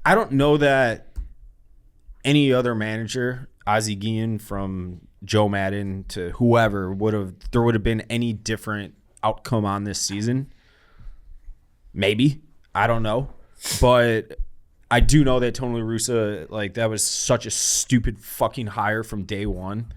I don't know that any other manager, Ozzie Guillen from Joe Madden to whoever, there would have been any different outcome on this season. Maybe. I don't know. But I do know that Tony La Russa, like, that was such a stupid fucking hire from day one.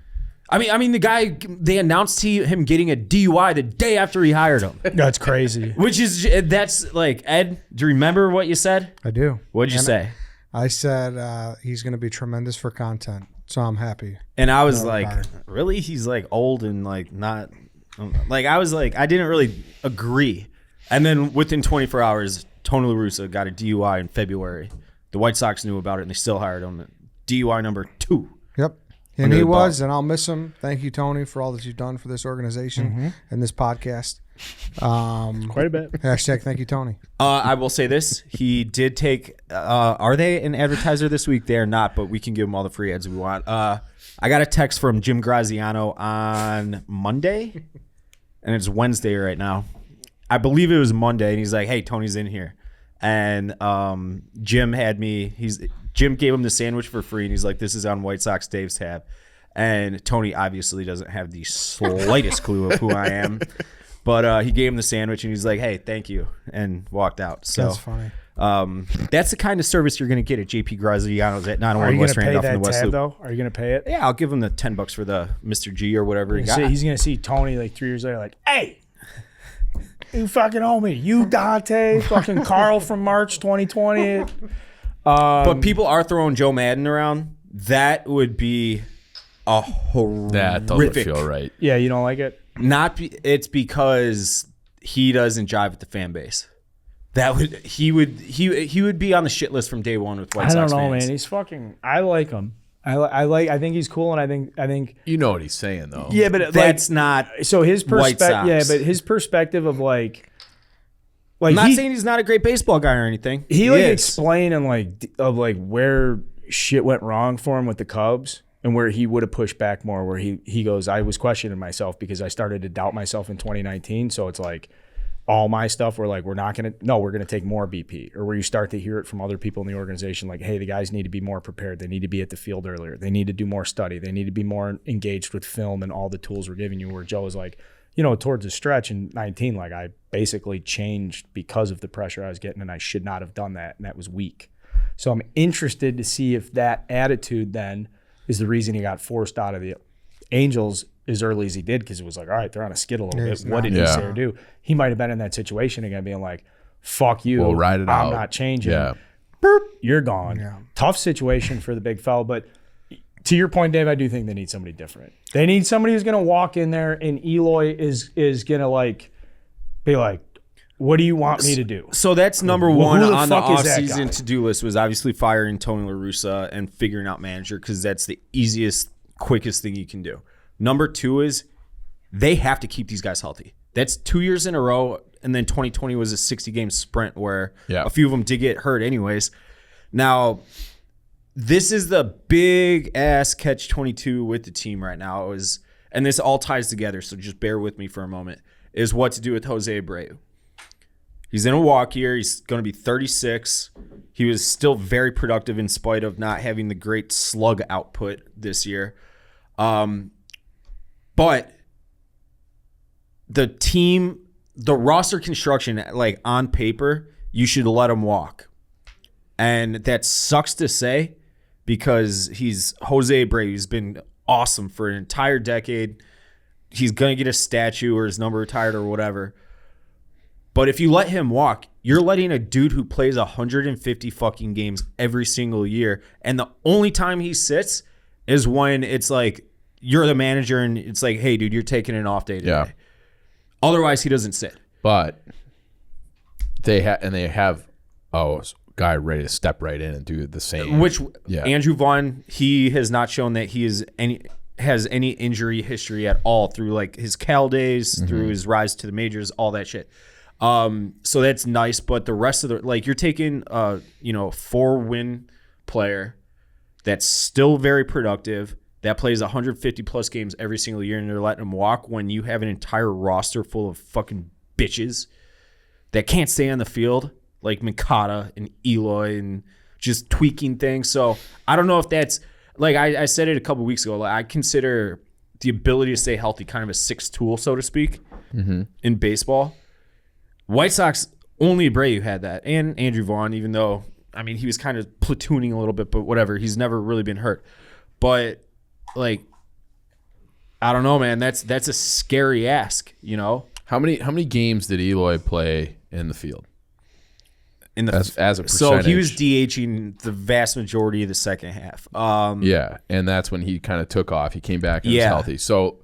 I mean, the guy, they announced him getting a DUI the day after he hired him. That's crazy. That's like, Ed, do you remember what you said? I do. What'd you say? I said he's going to be tremendous for content, so I'm happy. And I was like, really? He's like old and like not, like, I was like, I didn't really agree. And then within 24 hours, Tony La Russa got a DUI in February. The White Sox knew about it and they still hired him. DUI number 2. Yep. And he was, and I'll miss him. Thank you, Tony, for all that you've done for this organization and this podcast. Quite a bit. Hashtag thank you, Tony. I will say this. He did take, are they an advertiser this week? They are not, but we can give them all the free ads we want. I got a text from Jim Graziano on Monday, and it's Wednesday right now. I believe it was Monday, and he's like, hey, Tony's in here. And Jim gave him the sandwich for free, and he's like, this is on White Sox Dave's tab. And Tony obviously doesn't have the slightest clue of who I am. But he gave him the sandwich, and he's like, hey, thank you, and walked out. So that's funny. That's the kind of service you're going to get at JP Graziano's at 901 West Randolph in the West Loop. Though? Are you going to pay it? Yeah, I'll give him the $10 for the Mr. G or whatever he got. He's going to see Tony like 3 years later like, hey, you fucking owe me. You, Dante, fucking Carl from March 2020. But people are throwing Joe Madden around. That would be a horrific. That doesn't feel right. Yeah, you don't like it? It's because he doesn't jive with the fan base. He would be on the shit list from day one with White Sox fans. I don't know, man. He's fucking. I like him. I think he's cool, and I think you know what he's saying though. Yeah, but that's not. So his perspective. Yeah, but his perspective of like I'm not saying he's not a great baseball guy or anything. He explained and like where shit went wrong for him with the Cubs. And where he would have pushed back more, where he goes, I was questioning myself because I started to doubt myself in 2019. So it's like all my stuff, we're like, we're going to take more BP. Or where you start to hear it from other people in the organization, like, hey, the guys need to be more prepared. They need to be at the field earlier. They need to do more study. They need to be more engaged with film and all the tools we're giving you. Where Joe is like, towards the stretch in 19, like I basically changed because of the pressure I was getting, and I should not have done that. And that was weak. So I'm interested to see if that attitude then is the reason he got forced out of the Angels as early as he did, because it was like, all right, they're on a skid a little bit. What did he say or do? He might have been in that situation again, being like, fuck you. We'll ride it out. I'm not changing. Yeah. Burp, you're gone. Yeah. Tough situation for the big fella. But to your point, Dave, I do think they need somebody different. They need somebody who's going to walk in there, and Eloy is going to be like, what do you want me to do? So that's number one on the offseason to-do list was obviously firing Tony La Russa and figuring out manager, because that's the easiest, quickest thing you can do. Number 2 is they have to keep these guys healthy. That's 2 years in a row, and then 2020 was a 60-game sprint where a few of them did get hurt anyways. Now, this is the big-ass catch-22 with the team right now, and this all ties together, so just bear with me for a moment, is what to do with Jose Abreu. He's in a walk year. He's going to be 36. He was still very productive in spite of not having the great slug output this year. But the team, the roster construction, like on paper, you should let him walk. And that sucks to say because he's Jose Abreu. He's been awesome for an entire decade. He's going to get a statue or his number retired or whatever. But if you let him walk, you're letting a dude who plays 150 fucking games every single year, and the only time he sits is when it's like you're the manager and it's like, hey, dude, you're taking an off day today. Yeah. Otherwise, he doesn't sit. But they have a guy ready to step right in and do the same. Andrew Vaughn, he has not shown that he has any injury history at all through like his Cal days, through his rise to the majors, all that shit. So that's nice, but the rest of the, like, you're taking a 4-win player that's still very productive, that plays 150 plus games every single year, and you're letting him walk when you have an entire roster full of fucking bitches that can't stay on the field, like Mikata and Eloy and just tweaking things. So I don't know if that's like I said it a couple weeks ago. Like, I consider the ability to stay healthy kind of a sixth tool, so to speak, in baseball. White Sox, only Abreu had that, and Andrew Vaughn, even though, I mean, he was kind of platooning a little bit, but whatever. He's never really been hurt. But, like, I don't know, man. That's a scary ask, you know? How many games did Eloy play in the field? In the as a percentage. So he was DHing the vast majority of the second half. Yeah, and that's when he kind of took off. He came back and was healthy. So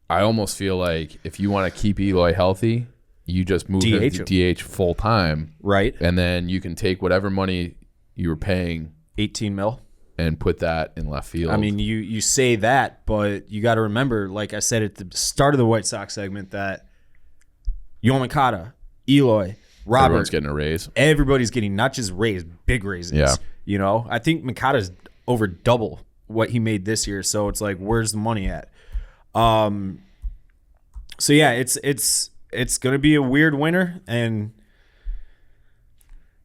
I almost feel like if you want to keep Eloy healthy, you just move him to DH full time, right? And then you can take whatever money you were paying, 18 mil, and put that in left field. I mean, you say that, but you got to remember, like I said at the start of the White Sox segment, that Yomakata, Eloy, Robert, everyone's getting a raise. Everybody's getting not just raised, big raises. Yeah. You know, I think Makata's over double what he made this year. So it's like, where's the money at? So yeah, it's going to be a weird winter. And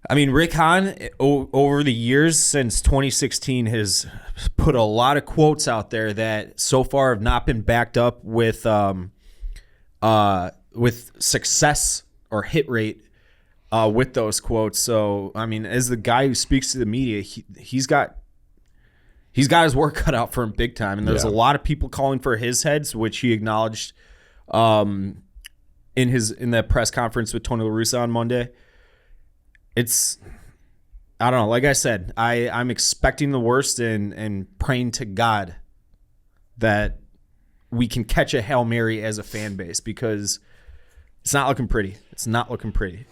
I mean, Rick Hahn over the years since 2016 has put a lot of quotes out there that so far have not been backed up with success or hit rate with those quotes. So I mean, as the guy who speaks to the media, he's got his work cut out for him big time. And there's a lot of people calling for his heads, which he acknowledged in that press conference with Tony La Russa on Monday. I don't know. Like I said, I'm expecting the worst and praying to God that we can catch a Hail Mary as a fan base, because it's not looking pretty. It's not looking pretty.